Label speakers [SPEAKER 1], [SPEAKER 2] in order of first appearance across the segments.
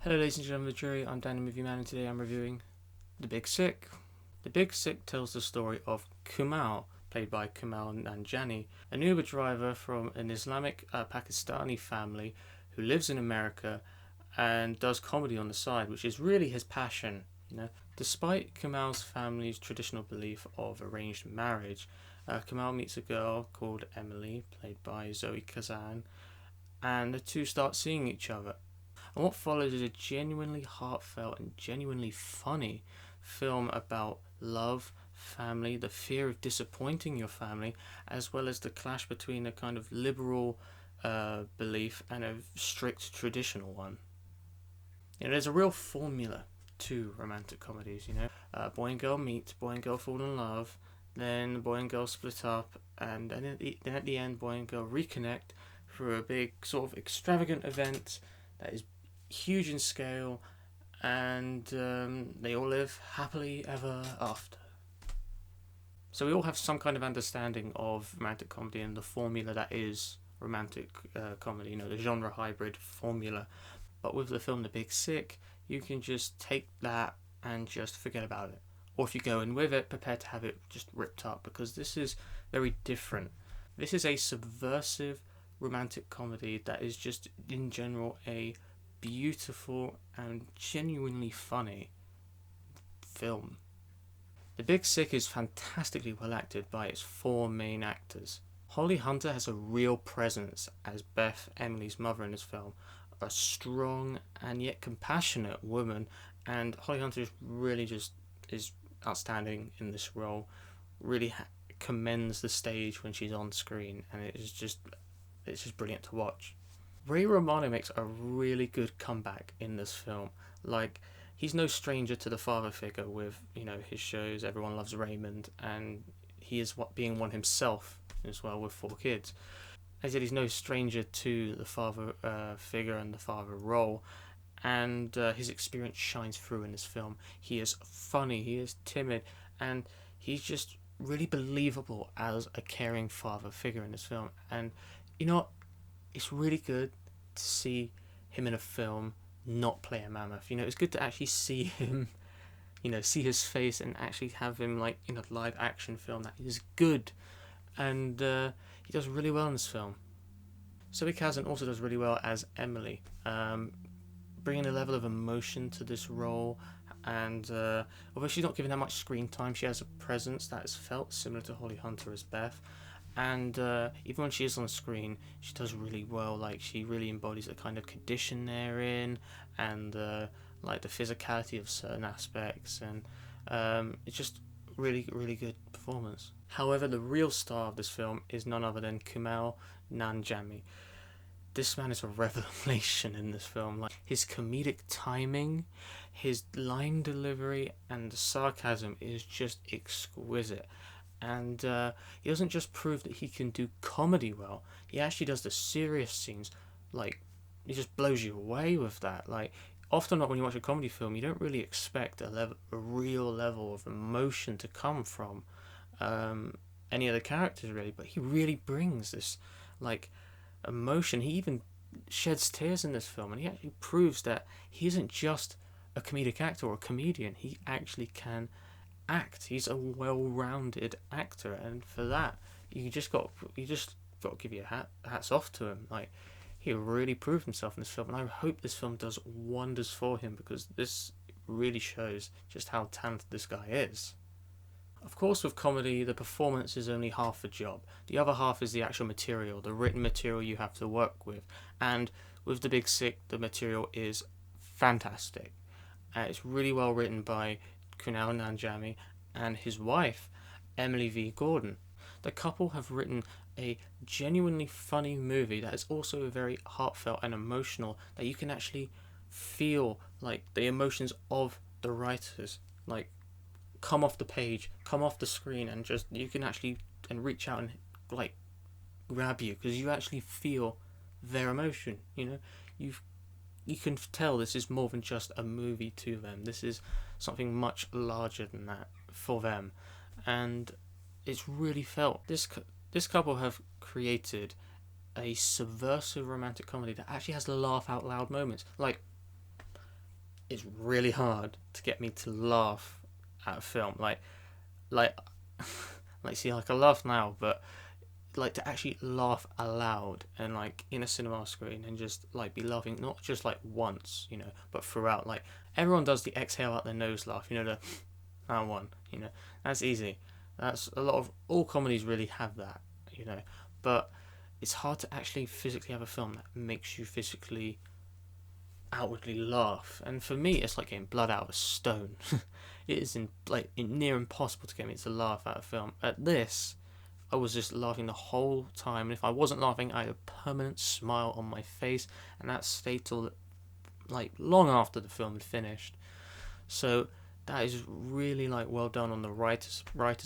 [SPEAKER 1] Hello ladies and gentlemen of the jury, I'm Danny Movie Man and today I'm reviewing The Big Sick. The Big Sick tells the story of Kumail, played by Kumail Nanjiani, an Uber driver from an Islamic Pakistani family who lives in America and does comedy on the side, which is really his passion. Despite Kumail's family's traditional belief of arranged marriage, Kumail meets a girl called Emily, played by Zoe Kazan, and the two start seeing each other. And what follows is a genuinely heartfelt and genuinely funny film about love, family, the fear of disappointing your family, as well as the clash between a kind of liberal belief and a strict traditional one. There's a real formula to romantic comedies. Boy and girl meet, boy and girl fall in love, then boy and girl split up, and then at the end, boy and girl reconnect through a big sort of extravagant event that is huge in scale, and they all live happily ever after. So we all have some kind of understanding of romantic comedy and the formula that is romantic comedy, the genre hybrid formula. But with the film The Big Sick, you can just take that and just forget about it. Or if you go in with it, prepare to have it just ripped up, because this is very different. This is a subversive romantic comedy that is just, in general, a beautiful and genuinely funny film. The Big Sick is fantastically well acted by its four main actors. Holly Hunter has a real presence as Beth, Emily's mother in this film, a strong and yet compassionate woman, and Holly Hunter is outstanding in this role. Really commends the stage when she's on screen, and it's just brilliant to watch. Ray Romano makes a really good comeback in this film. He's no stranger to the father figure with, his shows Everyone Loves Raymond, and he is being one himself as well with 4 kids. As I said, he's no stranger to the father figure and the father role, and his experience shines through in this film. He is funny, he is timid, and he's just really believable as a caring father figure in this film. And it's really good to see him in a film not play a mammoth. It's good to actually see him, see his face and actually have him in a live action film that is good. And he does really well in this film. Zoe Kazan also does really well as Emily, bringing a level of emotion to this role. And although she's not given that much screen time, she has a presence that is felt similar to Holly Hunter as Beth. And even when she is on screen, she does really well. She really embodies the kind of condition they're in, and the physicality of certain aspects, and it's just really, really good performance. However, the real star of this film is none other than Kumail Nanjiani. This man is a revelation in this film. His comedic timing, his line delivery, and the sarcasm is just exquisite. And he doesn't just prove that he can do comedy well, he actually does the serious scenes. He just blows you away with that. Often when you watch a comedy film, you don't really expect a real level of emotion to come from any of the characters, really, but he really brings this emotion. He even sheds tears in this film, and he actually proves that he isn't just a comedic actor or a comedian. He actually can act. He's a well-rounded actor, and for that you just got to give your hats off to him. He really proved himself in this film, and I hope this film does wonders for him, because this really shows just how talented this guy is. Of course, with comedy, the performance is only half the job. The other half is the actual material, the written material you have to work with. And with The Big Sick, the material is fantastic. It's really well written by Kumail Nanjiani and his wife, Emily V. Gordon. The couple have written a genuinely funny movie that is also very heartfelt and emotional, that you can actually feel the emotions of the writers come off the page, come off the screen, and just you can actually reach out and grab you, because you actually feel their emotion. You can tell this is more than just a movie to them. This is something much larger than that for them, and it's really felt. This couple have created a subversive romantic comedy that actually has laugh out loud moments. it's really hard to get me to laugh at a film. Like, see, like I laugh now, but like to actually laugh aloud and like in a cinema screen and just like be laughing not just like once, but throughout. Like everyone does the exhale out their nose laugh, the that one, that's easy. That's a lot of all comedies really have that, but it's hard to actually physically have a film that makes you physically outwardly laugh. And for me, it's like getting blood out of a stone. It is near impossible to get me to laugh at a film. At this, I was just laughing the whole time, and if I wasn't laughing, I had a permanent smile on my face, and that stayed till like long after the film had finished. So that is really like well done on the writers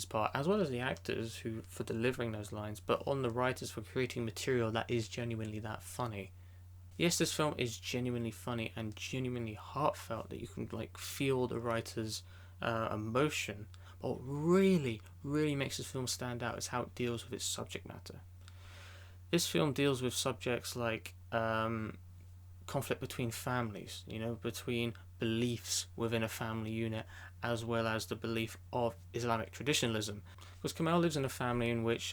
[SPEAKER 1] part, as well as the actors who for delivering those lines, but on the writers for creating material that is genuinely that funny. Yes, this film is genuinely funny and genuinely heartfelt, that you can like feel the writer's emotion. But what really, really makes this film stand out is how it deals with its subject matter. This film deals with subjects like conflict between families, between beliefs within a family unit, as well as the belief of Islamic traditionalism. Because Kamal lives in a family in which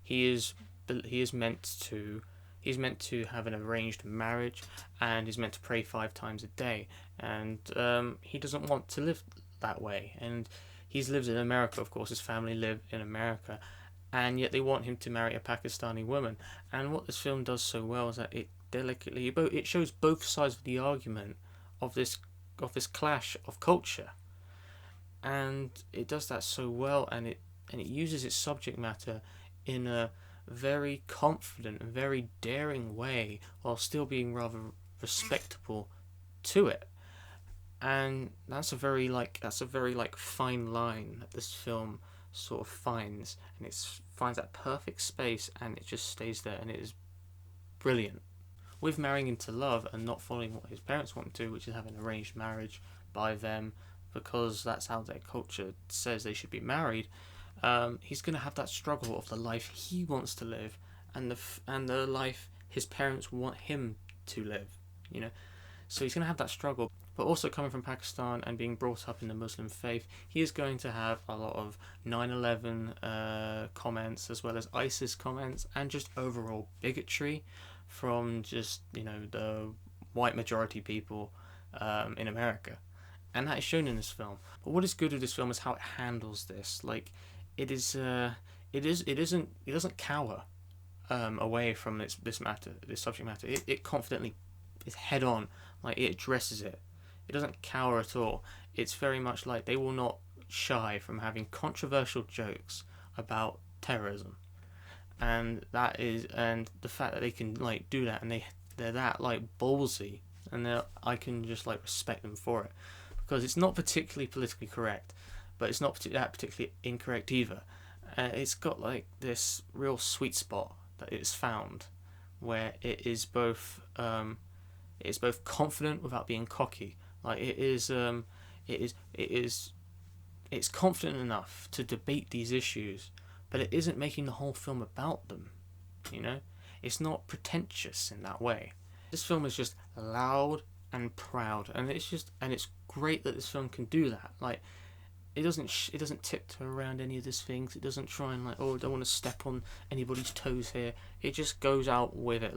[SPEAKER 1] he is meant to have an arranged marriage, and he's meant to pray 5 times a day, and he doesn't want to live that way. And he's lived in America, of course. His family live in America, and yet they want him to marry a Pakistani woman. And what this film does so well is that it shows both sides of the argument of this clash of culture, and it does that so well, and it uses its subject matter in a very confident and very daring way, while still being rather respectable to it. And that's a very fine line that this film sort of finds, and it finds that perfect space, and it just stays there, and it is brilliant. With marrying into love and not following what his parents want to, which is have an arranged marriage by them, because that's how their culture says they should be married. He's going to have that struggle of the life he wants to live, and the life his parents want him to live. So he's going to have that struggle. But also, coming from Pakistan and being brought up in the Muslim faith, he is going to have a lot of 9/11 comments, as well as ISIS comments, and just overall bigotry from just the white majority people in America, and that is shown in this film. But what is good with this film is how it handles this. Like, it doesn't cower away from this subject matter. It confidently is head on, like it addresses it. It doesn't cower at all. It's very much like they will not shy from having controversial jokes about terrorism, and the fact that they can like do that, and they're that like ballsy, and I can just like respect them for it, because it's not particularly politically correct, but it's not that particularly incorrect either. It's got like this real sweet spot that it's found, where it is both confident without being cocky. Like it's confident enough to debate these issues, but it isn't making the whole film about them. It's not pretentious in that way. This film is just loud and proud, and it's great that this film can do that. Like, it doesn't tiptoe around any of these things. It doesn't try and like, I don't want to step on anybody's toes here. It just goes out with it,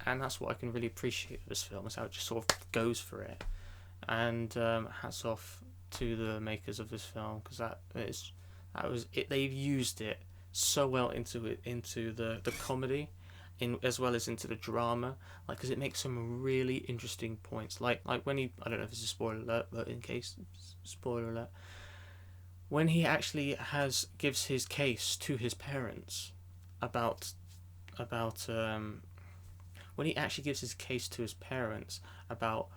[SPEAKER 1] and that's what I can really appreciate of this film, is how it just sort of goes for it. And hats off to the makers of this film, because that was it. They've used it so well into the comedy, as well as into the drama, because it makes some really interesting points. Like when I don't know if it's a spoiler alert, but in case spoiler alert, when he actually gives his case to his parents about when he actually gives his case to his parents about,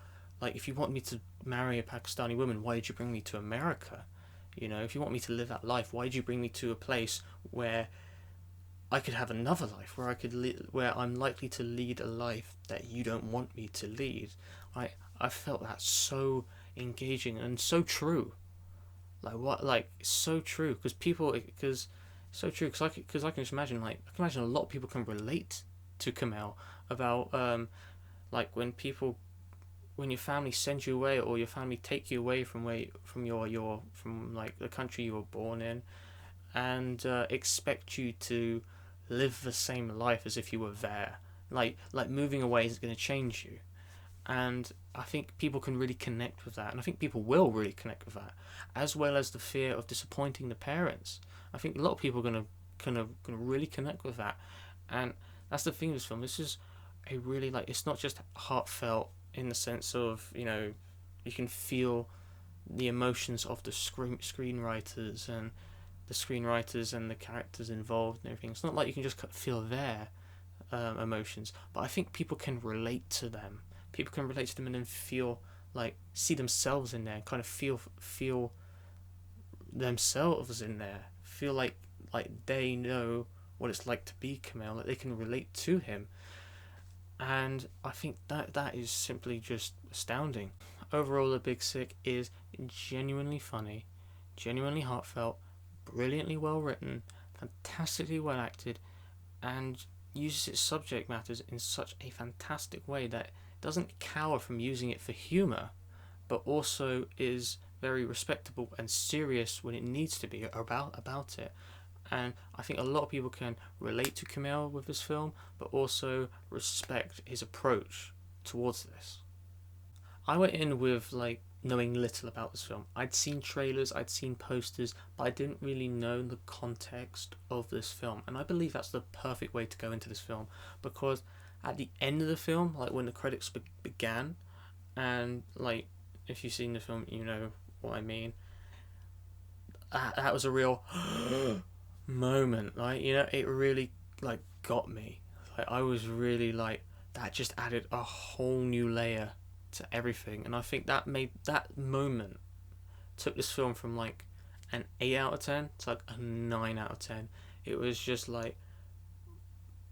[SPEAKER 1] like, if you want me to marry a Pakistani woman, why did you bring me to America? If you want me to live that life, why did you bring me to a place where I could have another life, where where I'm likely to lead a life that you don't want me to lead? I felt that so engaging and so true. So true, because I can just imagine, I can imagine a lot of people can relate to Kamal about when people when your family sends you away, or your family take you away from from like the country you were born in, and expect you to live the same life as if you were there. Like moving away is going to change you, and I think people can really connect with that, and I think people will really connect with that, as well as the fear of disappointing the parents. I think a lot of people are gonna really connect with that, and that's the thing with this film. This is a really, like, it's not just heartfelt in the sense of, you can feel the emotions of the screenwriters and the characters involved and everything. It's not like you can just feel their emotions, but I think people can relate to them. People can relate to them and then feel, like, see themselves in there, kind of feel themselves in there, feel like they know what it's like to be Kumail, that they can relate to him, and I think that is simply just astounding. Overall, The Big Sick is genuinely funny, genuinely heartfelt, brilliantly well written, fantastically well acted, and uses its subject matters in such a fantastic way that it doesn't cower from using it for humour, but also is very respectable and serious when it needs to be about it. And I think a lot of people can relate to Kumail with this film, but also respect his approach towards this. I went in with, like, knowing little about this film. I'd seen trailers, I'd seen posters, but I didn't really know the context of this film. And I believe that's the perfect way to go into this film, because at the end of the film, like when the credits began, and, like, if you've seen the film, you know what I mean. That was a real moment. Like, it really, like, got me. Like, I was really, like, that just added a whole new layer to everything, and I think that moment took this film from, like, an 8 out of 10 to, like, a 9 out of 10. It was just like,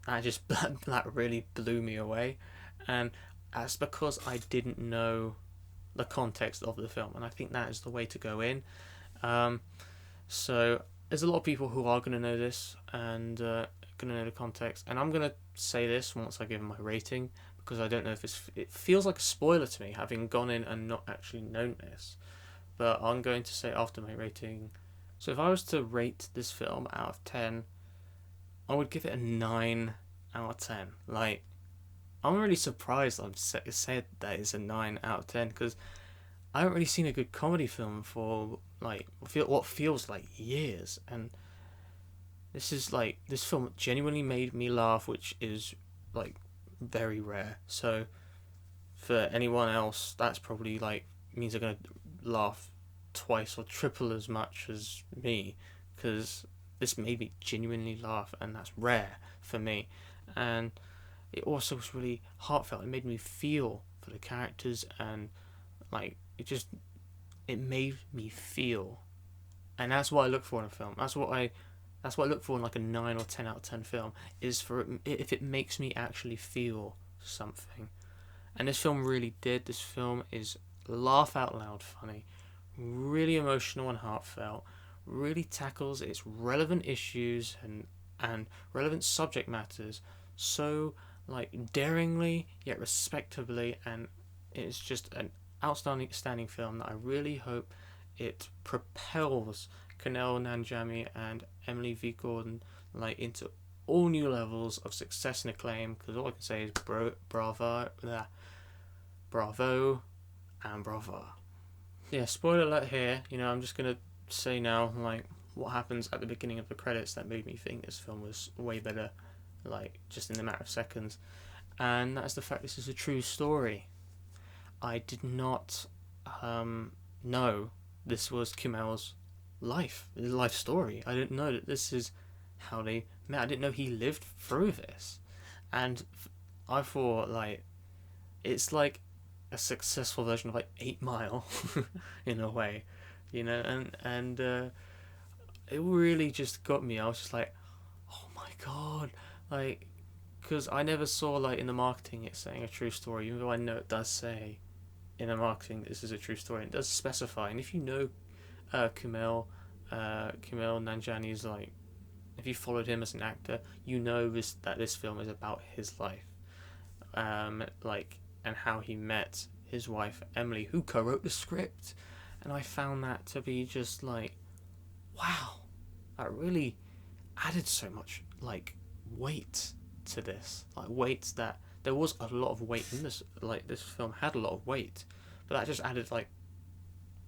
[SPEAKER 1] that really blew me away, and that's because I didn't know the context of the film, and I think that is the way to go in. Um, so there's a lot of people who are going to know this and going to know the context, and I'm going to say this once I give my rating, because I don't know if it feels like a spoiler to me having gone in and not actually known this, but I'm going to say after my rating. So if I was to rate this film out of 10, I would give it a 9 out of 10. Like, I'm really surprised I've said that it's a 9 out of 10, because I haven't really seen a good comedy film for, like, what feels like years, and this film genuinely made me laugh, which is, like, very rare. So for anyone else, that's probably, like, means they're gonna laugh twice or triple as much as me, because this made me genuinely laugh, and that's rare for me. And it also was really heartfelt. It made me feel for the characters, and, like, it made me feel, and that's what I look for in a film. That's what I look for in, like, a 9 or 10 out of 10 film, is for if it makes me actually feel something. And this film really did. This film is laugh out loud funny, really emotional and heartfelt, really tackles its relevant issues and relevant subject matters so, like, daringly yet respectably, and it's just an outstanding film that I really hope it propels Kumail Nanjiani and Emily V. Gordon, like, into all new levels of success and acclaim. Because all I can say is bravo and bravo. Yeah, spoiler alert here. I'm just gonna say now, like, what happens at the beginning of the credits that made me think this film was way better, like, just in a matter of seconds, and that's the fact this is a true story. I did not know this was Kumail's life story. I didn't know that this is how they met. I didn't know he lived through this, and I thought, like, it's like a successful version of, like, 8 Mile in a way, and it really just got me. I was just like, oh my god, like, because I never saw, like, in the marketing it saying a true story, even though I know it does say in the marketing this is a true story. It does specify, and if you know Kumail Nanjiani's, like, if you followed him as an actor, you know that this film is about his life, like, and how he met his wife Emily, who co-wrote the script, and I found that to be just like, wow, that really added so much like weight to this, like weight that there was a lot of weight in this. Like this film had a lot of weight, but that just added like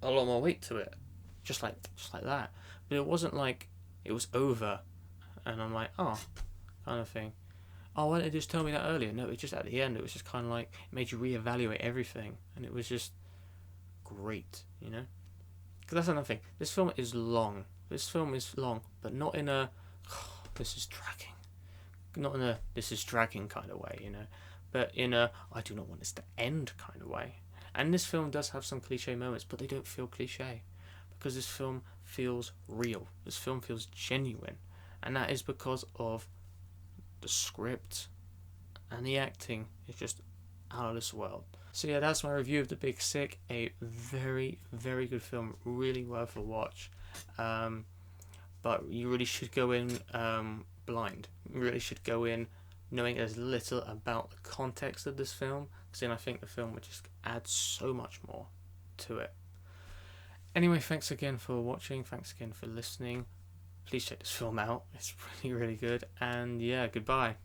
[SPEAKER 1] a lot more weight to it, just like that. But it wasn't like it was over, and I'm like, oh, kind of thing. Oh, why didn't you just tell me that earlier? No, it just at the end, it was just kind of like it made you reevaluate everything, and it was just great, you know. Because that's another thing. This film is long. This film is long, but not in a this is dragging, not in a this is dragging kind of way, you know, but in a I do not want this to end kind of way. And this film does have some cliche moments, but they don't feel cliche because this film feels real. This film feels genuine, and that is because of the script and the acting is just out of this world. So yeah, that's my review of The Big Sick. A very, very good film, really worth a watch. But you really should go in blind. You really should go in knowing as little about the context of this film, because then I think the film would just add so much more to it. Anyway, thanks again for watching. Thanks again for listening. Please check this film out. It's really, really good. And yeah, goodbye.